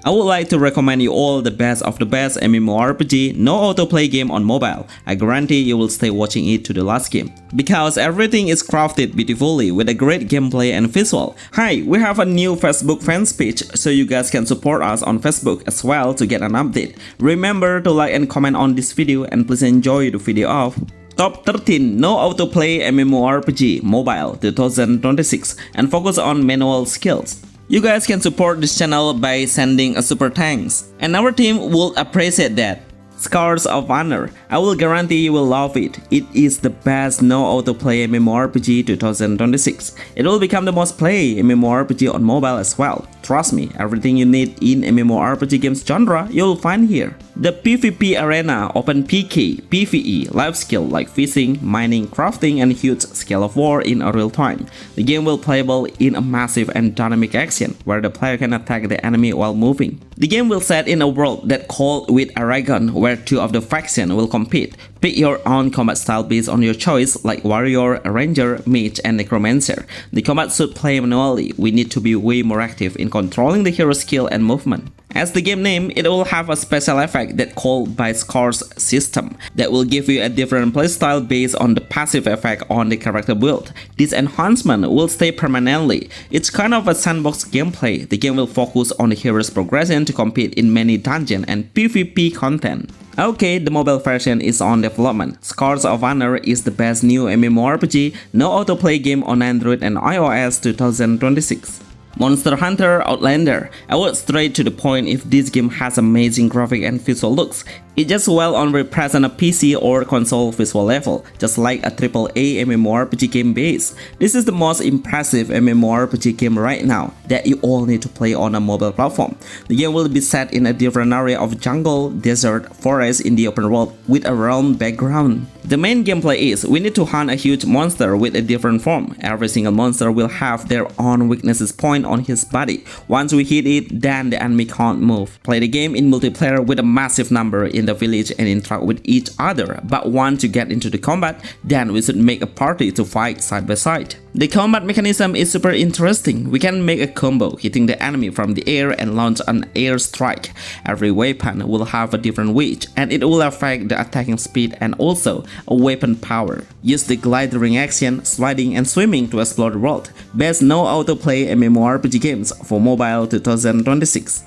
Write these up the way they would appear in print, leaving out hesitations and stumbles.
I would like to recommend you all the best of the best MMORPG no autoplay game on mobile. I guarantee you will stay watching it to the last game, because everything is crafted beautifully with a great gameplay and visual. Hi, we have a new Facebook fans page, so you guys can support us on Facebook as well to get an update. Remember to like and comment on this video, and please enjoy the video of Top 13 No Autoplay MMORPG Mobile 2026 and focus on manual skills. You guys can support this channel by sending a super thanks, and our team will appreciate that. Scars of Honor. I will guarantee you will love it. It is the best no autoplay MMORPG 2026. It will become the most played MMORPG on mobile as well. Trust me, everything you need in MMORPG games genre you'll find here. The PvP arena, open PK, PvE, life skill like fishing, mining, crafting, and huge scale of war in a real time. The game will playable in a massive and dynamic action where the player can attack the enemy while moving. The game will set in a world that called with Aragon, where two of the factions will compete. Pick your own combat style based on your choice like warrior, ranger, mage, and necromancer. The combat should play manually. We need to be way more active in controlling the hero skill and movement. As the game name, it will have a special effect that called by Scars system that will give you a different playstyle based on the passive effect on the character build. This enhancement will stay permanently. It's kind of a sandbox gameplay. The game will focus on the hero's progression to compete in many dungeon and PvP content. Okay, the mobile version is on development. Scars of Honor is the best new MMORPG no autoplay game on Android and iOS 2026. Monster Hunter Outlander. I would straight to the point if this game has amazing graphic and visual looks. It just well on represent a PC or console visual level, just like a AAA MMORPG game base. This is the most impressive MMORPG game right now that you all need to play on a mobile platform. The game will be set in a different area of jungle, desert, forest in the open world with a realm background. The main gameplay is we need to hunt a huge monster with a different form. Every single monster will have their own weaknesses point on his body. Once we hit it, then the enemy can't move. Play the game in multiplayer with a massive number in the village and interact with each other. But once you get into the combat, then we should make a party to fight side by side. The combat mechanism is super interesting. We can make a combo, hitting the enemy from the air and launch an air strike. Every weapon will have a different weight, and it will affect the attacking speed and also a weapon power. Use the gliding action, sliding, and swimming to explore the world. Best no autoplay MMORPG games for mobile 2026.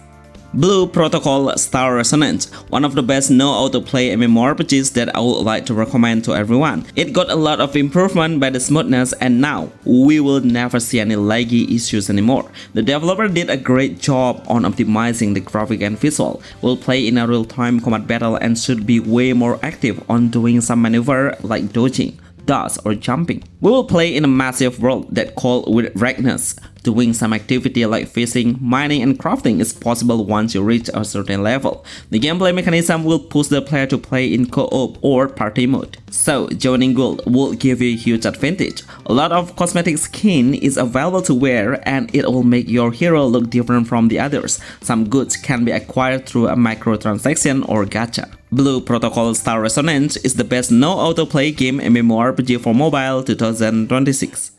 Blue Protocol Star Resonance, one of the best no autoplay MMORPGs that I would like to recommend to everyone. It got a lot of improvement by the smoothness, and now we will never see any laggy issues anymore. The developer did a great job on optimizing the graphic and visual. We'll play in a real-time combat battle and should be way more active on doing some maneuver like dodging, dodge, or jumping. We will play in a massive world that called with Ragnus. Doing some activity like fishing, mining, and crafting is possible once you reach a certain level. The gameplay mechanism will push the player to play in co-op or party mode, so joining guild will give you a huge advantage. A lot of cosmetic skin is available to wear, and it will make your hero look different from the others. Some goods can be acquired through a microtransaction or gacha. Blue Protocol Star Resonance is the best no autoplay game MMORPG for mobile 2026.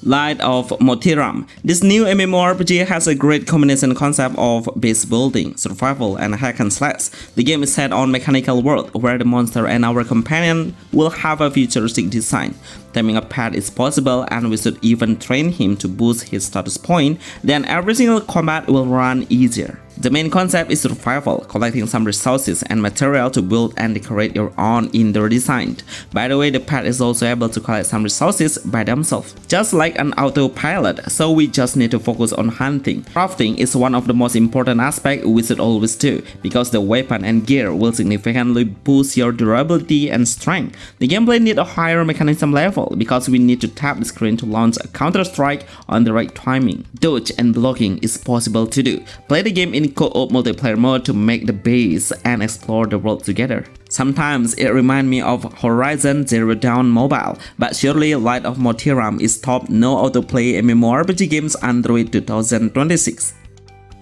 Light of Motiram. This new MMORPG has a great combination concept of base building, survival, and hack and slash. The game is set on mechanical world where the monster and our companion will have a futuristic design. Taming a pet is possible, and we should even train him to boost his status point, then every single combat will run easier. The main concept is survival, collecting some resources and material to build and decorate your own indoor design. By the way, the pet is also able to collect some resources by themselves, just like an autopilot, so we just need to focus on hunting. Crafting is one of the most important aspects we should always do, because the weapon and gear will significantly boost your durability and strength. The gameplay needs a higher mechanism level, because we need to tap the screen to launch a counter-strike on the right timing. Dodge and blocking is possible to do. Play the game in co-op multiplayer mode to make the base and explore the world together. Sometimes it reminds me of Horizon Zero Dawn Mobile, but surely Light of Motiram is top no autoplay MMORPG games Android 2026.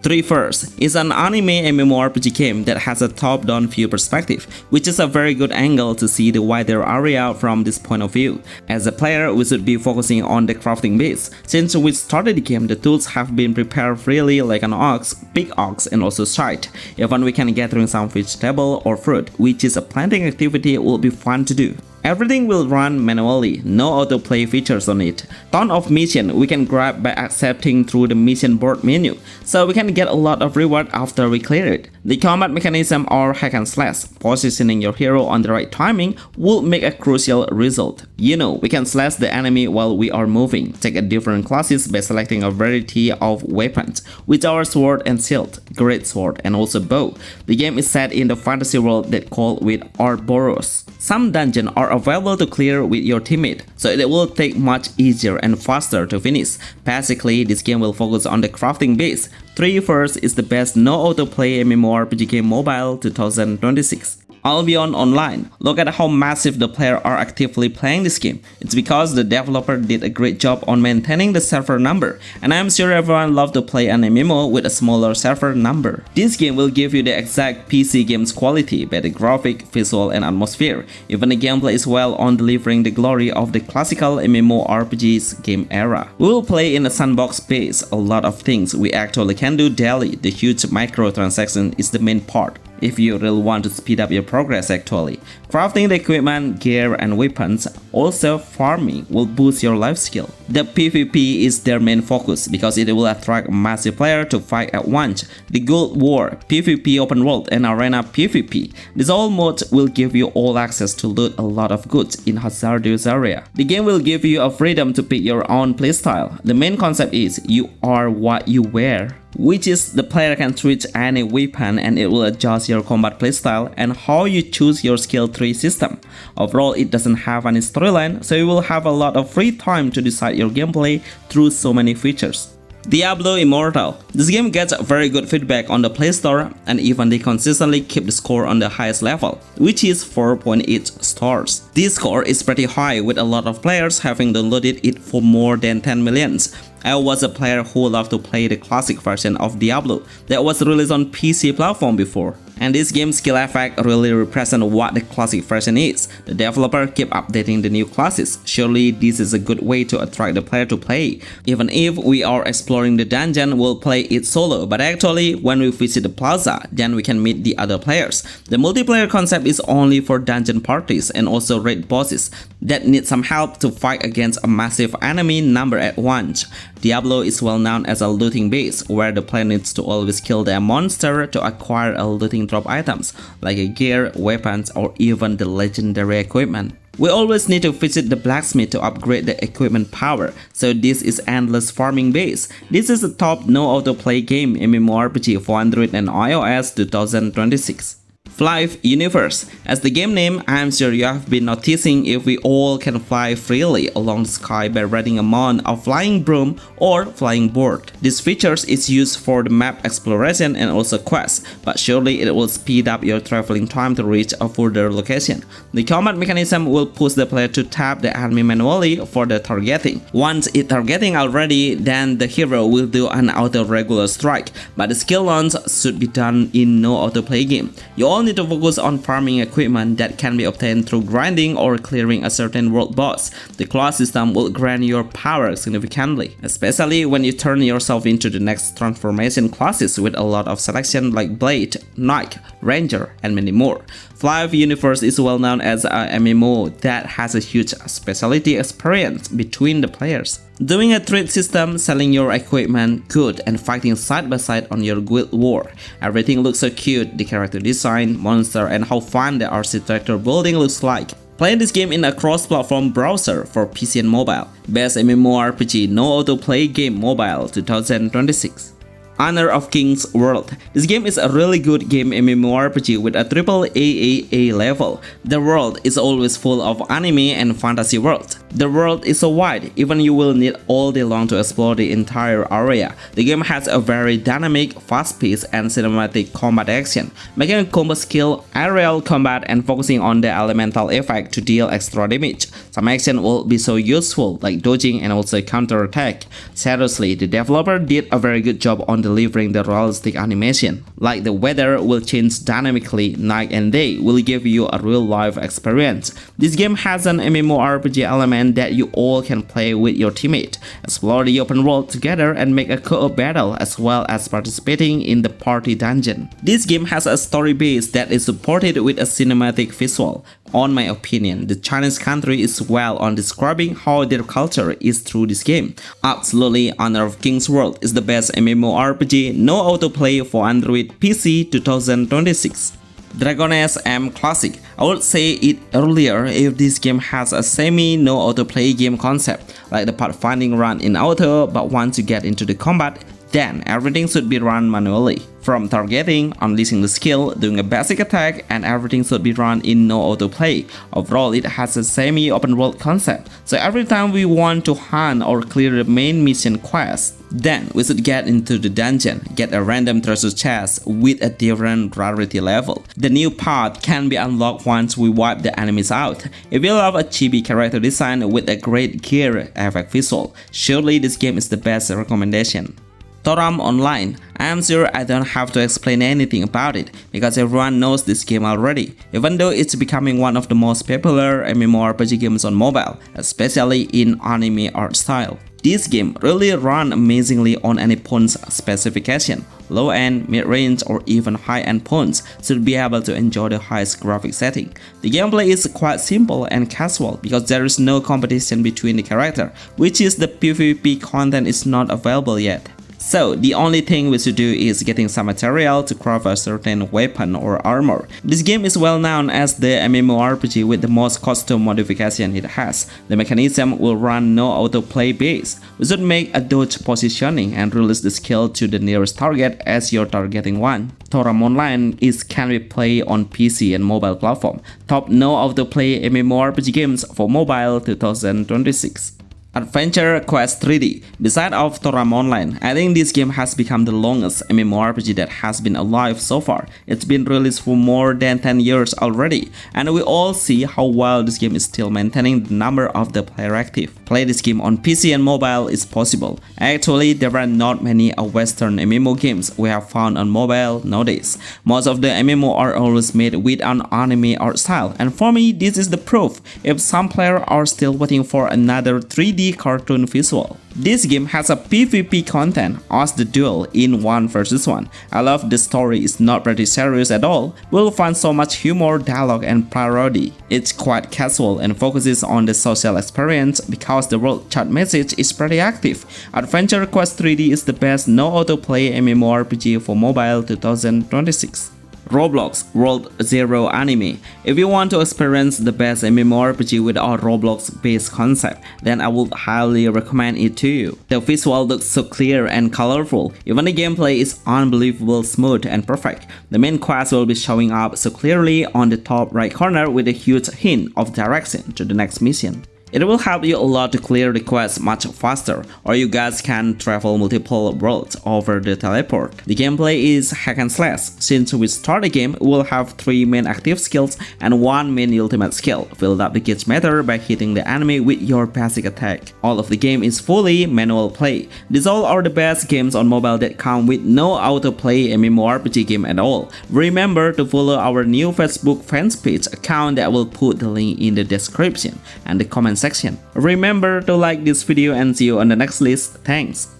Treeverse is an anime MMORPG game that has a top-down view perspective, which is a very good angle to see the wider area from this point of view. As a player, we should be focusing on the crafting base. Since we started the game, the tools have been prepared freely like an ox, big ox, and also shite. Even we can gathering some vegetable or fruit, which is a planting activity will be fun to do. Everything will run manually, no autoplay features on it. Ton of mission we can grab by accepting through the mission board menu, so we can get a lot of reward after we clear it. The combat mechanism or hack and slash, positioning your hero on the right timing will make a crucial result. You know, we can slash the enemy while we are moving, take a different classes by selecting a variety of weapons, with our sword and shield, great sword, and also bow. The game is set in the fantasy world that called with Ouroboros. Some dungeons are available to clear with your teammate, so it will take much easier and faster to finish. Basically, this game will focus on the crafting base. Treeverse is the best no autoplay MMORPG game mobile 2026. Albion Online. Look at how massive the players are actively playing this game. It's because the developer did a great job on maintaining the server number, and I'm sure everyone loves to play an MMO with a smaller server number. This game will give you the exact PC game's quality, better graphic, visual, and atmosphere. Even the gameplay is well on delivering the glory of the classical MMORPG's game era. We will play in a sandbox space, a lot of things we actually can do daily. The huge microtransaction is the main part. If you really want to speed up your progress actually. Crafting the equipment, gear, and weapons, also farming will boost your life skill. The PvP is their main focus because it will attract massive players to fight at once. The Guild War, PvP Open World, and Arena PvP. This all modes will give you all access to loot a lot of goods in hazardous area. The game will give you a freedom to pick your own playstyle. The main concept is you are what you wear, which is the player can switch any weapon and it will adjust your combat playstyle and how you choose your skill tree system. Overall, it doesn't have any storyline, so you will have a lot of free time to decide your gameplay through so many features. Diablo Immortal. This game gets very good feedback on the Play Store, and even they consistently keep the score on the highest level, which is 4.8 stars. This score is pretty high, with a lot of players having downloaded it for more than 10 millions. I was a player who loved to play the classic version of Diablo that was released on PC platform before. And this game's skill effect really represent what the classic version is. The developer keep updating the new classes. Surely this is a good way to attract the player to play. Even if we are exploring the dungeon, we'll play it solo, but actually when we visit the plaza, then we can meet the other players. The multiplayer concept is only for dungeon parties and also raid bosses that need some help to fight against a massive enemy number at once. Diablo is well known as a looting base, where the player needs to always kill their monster to acquire a looting drop items, like a gear, weapons, or even the legendary equipment. We always need to visit the blacksmith to upgrade the equipment power, so this is endless farming base. This is a top no autoplay game MMORPG for Android and iOS 2026. Flyff Universe. As the game name, I'm sure you have been noticing if we all can fly freely along the sky by riding a mount of flying broom or flying board. This feature is used for the map exploration and also quests, but surely it will speed up your traveling time to reach a further location. The combat mechanism will push the player to tap the enemy manually for the targeting. Once it's targeting already, then the hero will do an auto regular strike, but the skill launch should be done in no autoplay game. You all need to focus on farming equipment that can be obtained through grinding or clearing a certain world boss. The class system will grant your power significantly, especially when you turn yourself into the next transformation classes with a lot of selection like Blade, Knight, Ranger, and many more. Flyff Universe is well known as a MMO that has a huge specialty experience between the players. Doing a trade system, selling your equipment, good, and fighting side by side on your guild war. Everything looks so cute, the character design, monster, and how fun the architecture building looks like. Play this game in a cross-platform browser for PC and mobile. Best MMORPG no autoplay game mobile 2026. Honor of Kings World. This game is a really good game MMORPG with a triple AAA level. The world is always full of anime and fantasy world. The world is so wide, even you will need all day long to explore the entire area. The game has a very dynamic, fast-paced and cinematic combat action, making a combo skill, aerial combat and focusing on the elemental effect to deal extra damage. Some action will be so useful, like dodging and also counter-attack. Seriously, the developer did a very good job on delivering the realistic animation. Like the weather will change dynamically night and day, will give you a real-life experience. This game has an MMORPG element that you all can play with your teammate, explore the open world together and make a co-op battle as well as participating in the party dungeon. This game has a story base that is supported with a cinematic visual. On my opinion, the Chinese country is well on describing how their culture is through this game. Absolutely, Honor of Kings World is the best MMORPG no autoplay for Android PC 2026. Dragon's M Classic. I would say it earlier if this game has a semi-no autoplay game concept, like the pathfinding run in auto, but once you get into the combat, then everything should be run manually. From targeting, unleashing the skill, doing a basic attack, and everything should be run in no autoplay. Overall, it has a semi-open world concept, so every time we want to hunt or clear the main mission quest, then we should get into the dungeon, get a random treasure chest with a different rarity level. The new path can be unlocked once we wipe the enemies out. If you love a chibi character design with a great gear effect visual, surely this game is the best recommendation. Toram Online. I am sure I don't have to explain anything about it because everyone knows this game already, even though it's becoming one of the most popular MMORPG games on mobile, especially in anime art style. This game really runs amazingly on any phone's specification. Low-end, mid-range or even high-end phones should be able to enjoy the highest graphic setting. The gameplay is quite simple and casual because there is no competition between the character, which is the PvP content is not available yet. So the only thing we should do is getting some material to craft a certain weapon or armor. This game is well known as the MMORPG with the most custom modification it has. The mechanism will run no autoplay base. We should make a dodge positioning and release the skill to the nearest target as you're targeting one. Toram Online can be played on PC and mobile platform. Top no autoplay MMORPG games for mobile 2026. Adventure Quest 3D. Beside of Toram Online, I think this game has become the longest MMORPG that has been alive so far. It's been released for more than 10 years already, and we all see how well this game is still maintaining the number of the player active. Play this game on PC and mobile is possible. Actually, there are not many Western MMO games we have found on mobile nowadays. Most of the MMO are always made with an anime art style, and for me, this is the proof if some players are still waiting for another 3D cartoon visual. This game has a PvP content as the duel in 1 vs 1. I love the story is not pretty serious at all. We'll find so much humor, dialogue and parody. It's quite casual and focuses on the social experience because the world chat message is pretty active. Adventure Quest 3D is the best no autoplay MMORPG for mobile 2026. Roblox World Zero Anime. If you want to experience the best MMORPG with our Roblox-based concept, then I would highly recommend it to you. The visual looks so clear and colorful. Even the gameplay is unbelievable smooth and perfect. The main quest will be showing up so clearly on the top right corner with a huge hint of direction to the next mission. It will help you a lot to clear the quest much faster, or you guys can travel multiple worlds over the teleport. The gameplay is hack and slash. Since we start the game, we will have 3 main active skills and 1 main ultimate skill. Fill up the gauge meter by hitting the enemy with your basic attack. All of the game is fully manual play. These all are the best games on mobile that come with no autoplay MMORPG game at all. Remember to follow our new Facebook fans page account that will put the link in the description and the comment section. Remember to like this video and see you on the next list. Thanks.